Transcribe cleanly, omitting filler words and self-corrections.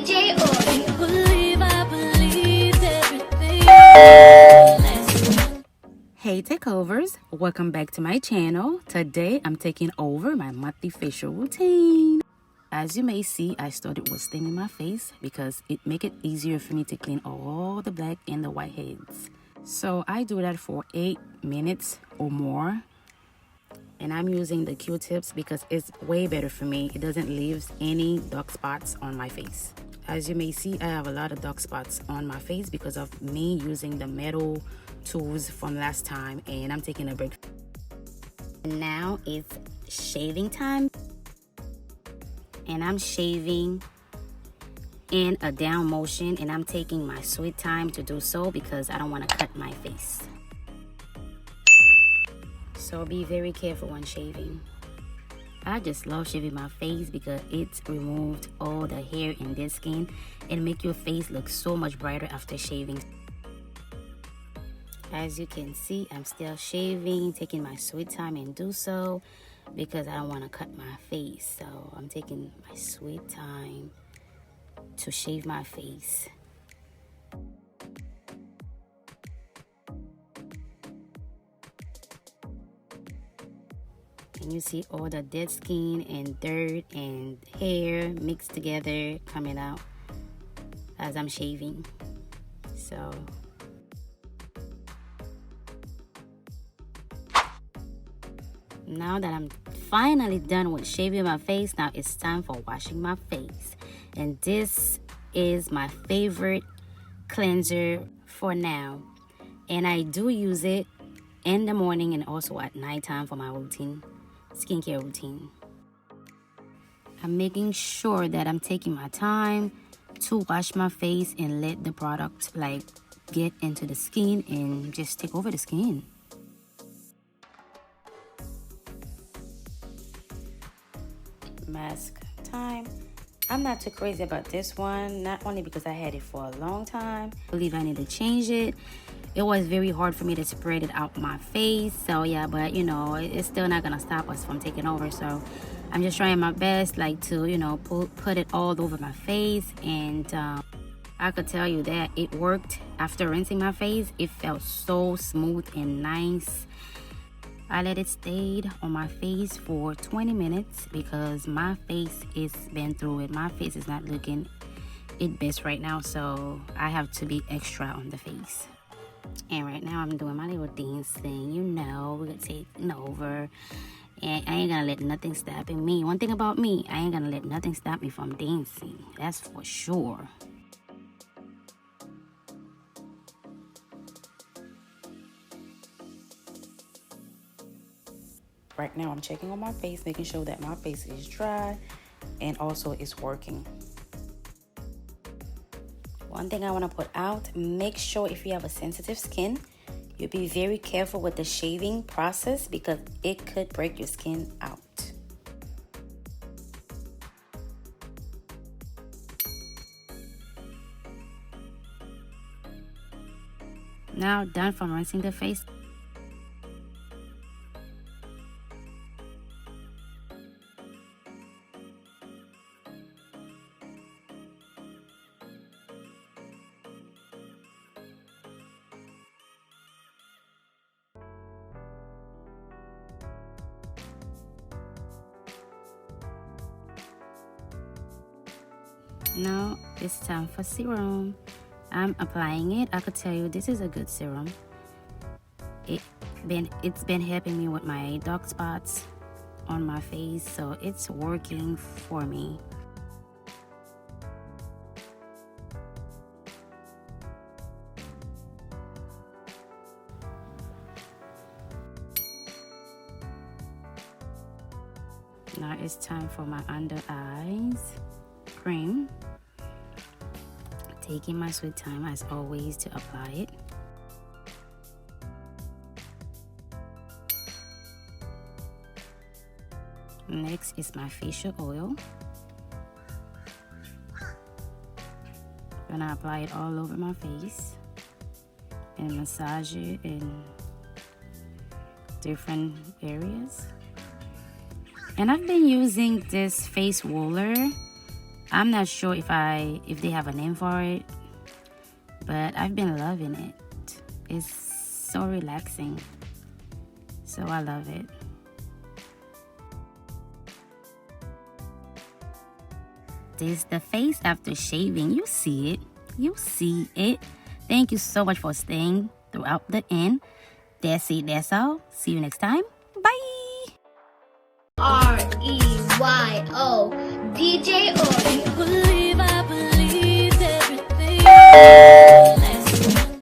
Hey takeovers, welcome back to my channel. Today I'm taking over my monthly facial routine. As you may see, I started with steaming my face because it makes it easier for me to clean all the black and the whiteheads. So I do that for 8 minutes or more. And I'm using the Q-tips because it's way better for me. It doesn't leave any dark spots on my face. As you may see, I have a lot of dark spots on my face because of me using the metal tools from last time, and I'm taking a break. Now it's shaving time, and I'm shaving in a down motion, and I'm taking my sweet time to do so because I don't want to cut my face. So be very careful when shaving. I just love shaving my face because it removed all the hair and dead skin and make your face look so much brighter after shaving. As you can see, I'm still shaving, taking my sweet time and do so because I don't want to cut my face. So I'm taking my sweet time to shave my face. And you see all the dead skin and dirt and hair mixed together coming out as I'm shaving. So now that I'm finally done with shaving my face, now it's time for washing my face. And this is my favorite cleanser for now. And I do use it in the morning and also at nighttime for my routine, skincare routine. I'm making sure that I'm taking my time to wash my face and let the product get into the skin and just take over the skin. Mask time. I'm not too crazy about this one, not only because I had it for a long time. I believe I need to change it. It was very hard for me to spread it out my face, so yeah, but you know, it's still not gonna stop us from taking over. So I'm just trying my best to put it all over my face. And I could tell you that it worked. After rinsing my face, it felt so smooth and nice. I let it stay on my face for 20 minutes because my face is been through it. My face is not looking its best right now, so I have to be extra on the face. And right now I'm doing my little dance thing, we're gonna take over. And I ain't gonna let nothing stop me. One thing about me, I ain't gonna let nothing stop me from dancing. That's for sure. Right now I'm checking on my face, making sure that my face is dry and also it's working. One thing I want to put out, make sure if you have a sensitive skin, you be very careful with the shaving process because it could break your skin out. Now done from rinsing the face. Now it's time for serum. I'm applying it. I could tell you this is a good serum. It's been helping me with my dark spots on my face, so it's working for me. Now it's time for my under eyes cream. Taking my sweet time as always to apply it. Next is my facial oil. I'm gonna apply it all over my face and massage it in different areas. And I've been using this face roller I'm not sure if they have a name for it, but I've been loving it. It's so relaxing, so I love it. This is the face after shaving. You see it. You see it. Thank you so much for staying throughout the end. That's it. That's all. See you next time. Bye. REYO DJ Ori.